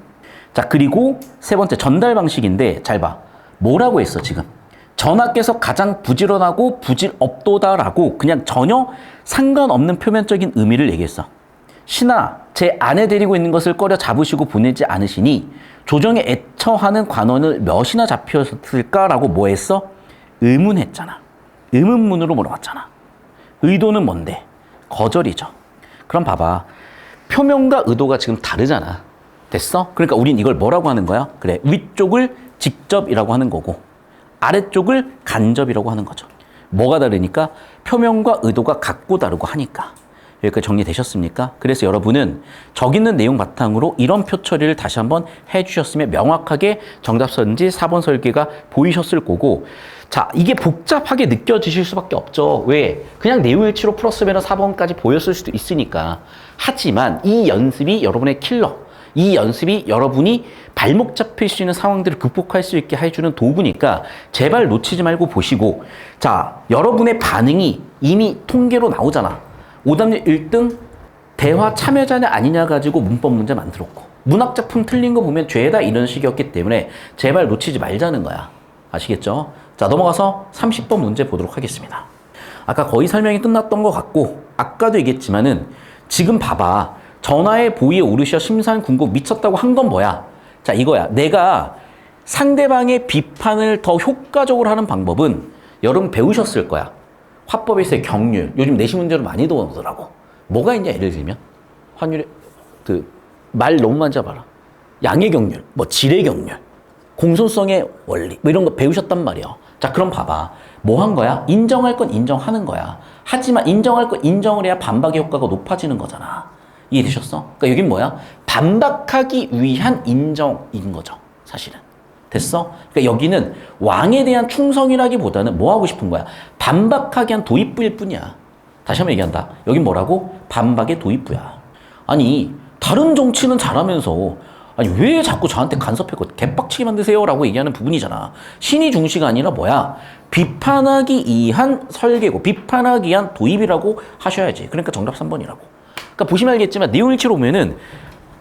자 그리고 세 번째 전달 방식인데 잘 봐. 뭐라고 했어 지금? 전하께서 가장 부지런하고 부질없도다라고 그냥 전혀 상관없는 표면적인 의미를 얘기했어. 신하 제 아내 데리고 있는 것을 꺼려 잡으시고 보내지 않으시니 조정에 애처하는 관원을 몇이나 잡혔을까라고 뭐 했어? 의문했잖아. 의문문으로 물어봤잖아. 의도는 뭔데? 거절이죠. 그럼 봐봐. 표면과 의도가 지금 다르잖아. 됐어? 그러니까 우린 이걸 뭐라고 하는 거야? 그래. 위쪽을 직접이라고 하는 거고 아래쪽을 간접이라고 하는 거죠. 뭐가 다르니까? 표면과 의도가 같고 다르고 하니까. 여기까지 정리되셨습니까? 그래서 여러분은 적 있는 내용 바탕으로 이런 표 처리를 다시 한번 해주셨으면 명확하게 정답선지 4번 설계가 보이셨을 거고 자 이게 복잡하게 느껴지실 수밖에 없죠. 왜? 그냥 내용일치로 풀었으면 4번까지 보였을 수도 있으니까. 하지만 이 연습이 여러분의 킬러. 이 연습이 여러분이 발목 잡힐 수 있는 상황들을 극복할 수 있게 해주는 도구니까 제발 놓치지 말고 보시고 자 여러분의 반응이 이미 통계로 나오잖아. 오답률 1등 대화 참여자냐 아니냐 가지고 문법 문제 만들었고 문학작품 틀린 거 보면 죄다 이런 식이었기 때문에 제발 놓치지 말자는 거야. 아시겠죠? 자 넘어가서 30번 문제 보도록 하겠습니다. 아까 거의 설명이 끝났던 것 같고 아까도 얘기했지만은 지금 봐봐. 전하의 보위에 오르시어 심산 군국 미쳤다고 한 건 뭐야? 자 이거야. 내가 상대방의 비판을 더 효과적으로 하는 방법은 여러분 배우셨을 거야. 화법에서의 경률. 요즘 내신 문제로 많이 나오더라고. 뭐가 있냐 예를 들면 환율의 말 너무 많이 잡아라. 양의 경률, 뭐 질의 경률, 공손성의 원리 뭐 이런 거 배우셨단 말이야. 자 그럼 봐봐. 뭐 한 거야? 인정할 건 인정하는 거야. 하지만 인정할 건 인정을 해야 반박의 효과가 높아지는 거잖아. 이해되셨어? 그러니까 여긴 뭐야? 반박하기 위한 인정인 거죠. 사실은. 됐어? 그러니까 여기는 왕에 대한 충성이라기보다는 뭐 하고 싶은 거야? 반박하기 위한 도입부일 뿐이야. 다시 한번 얘기한다. 여긴 뭐라고? 반박의 도입부야. 아니 다른 정치는 잘하면서 아니 왜 자꾸 저한테 간섭했고 개빡치게 만드세요? 라고 얘기하는 부분이잖아. 신의 중시가 아니라 뭐야? 비판하기 위한 설계고 비판하기 위한 도입이라고 하셔야지. 그러니까 정답 3번이라고. 그러니까 보시면 알겠지만 내용일치로 보면은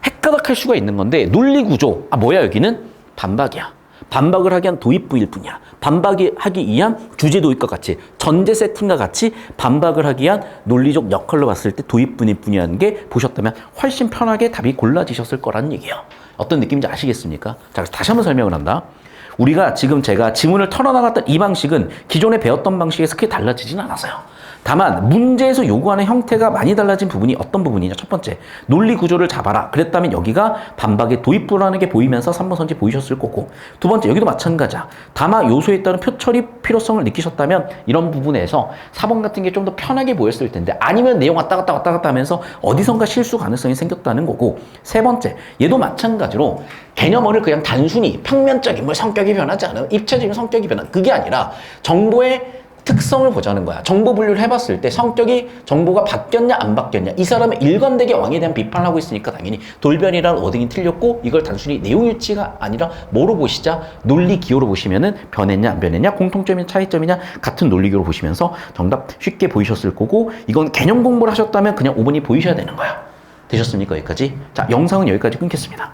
헷가닥할 수가 있는 건데 논리구조. 아 뭐야 여기는? 반박이야. 반박을 하기 위한 도입부일 뿐이야. 반박하기 위한 주제 도입과 같이 전제 세팅과 같이 반박을 하기 위한 논리적 역할로 봤을 때 도입분일 뿐이라는 게 보셨다면 훨씬 편하게 답이 골라지셨을 거라는 얘기예요. 어떤 느낌인지 아시겠습니까? 자, 다시 한번 설명을 한다. 우리가 지금 제가 지문을 털어나갔던 이 방식은 기존에 배웠던 방식에서 크게 달라지진 않았어요. 다만 문제에서 요구하는 형태가 많이 달라진 부분이 어떤 부분이냐. 첫 번째, 논리 구조를 잡아라. 그랬다면 여기가 반박의 도입부라는 게 보이면서 3번 선지 보이셨을 거고, 두 번째, 여기도 마찬가지야. 다만 요소에 따른 표 처리 필요성을 느끼셨다면 이런 부분에서 4번 같은 게 좀 더 편하게 보였을 텐데, 아니면 내용 왔다 갔다 하면서 어디선가 실수 가능성이 생겼다는 거고, 세 번째, 얘도 마찬가지로 개념어를 그냥 단순히 평면적인 뭐 성격이 변하지 않은 입체적인 성격이 변한 그게 아니라 정보의 특성을 보자는 거야. 정보 분류를 해봤을 때 정보가 바뀌었냐 안 바뀌었냐, 이 사람은 일관되게 왕에 대한 비판을 하고 있으니까 당연히 돌변이라는 워딩이 틀렸고, 이걸 단순히 내용일치가 아니라 뭐로 보시자? 논리 기호로 보시면은 변했냐 안 변했냐, 공통점이냐 차이점이냐 같은 논리 기호로 보시면서 정답 쉽게 보이셨을 거고, 이건 개념 공부를 하셨다면 그냥 5번이 보이셔야 되는 거야. 되셨습니까? 여기까지? 자, 영상은 여기까지 끊겠습니다.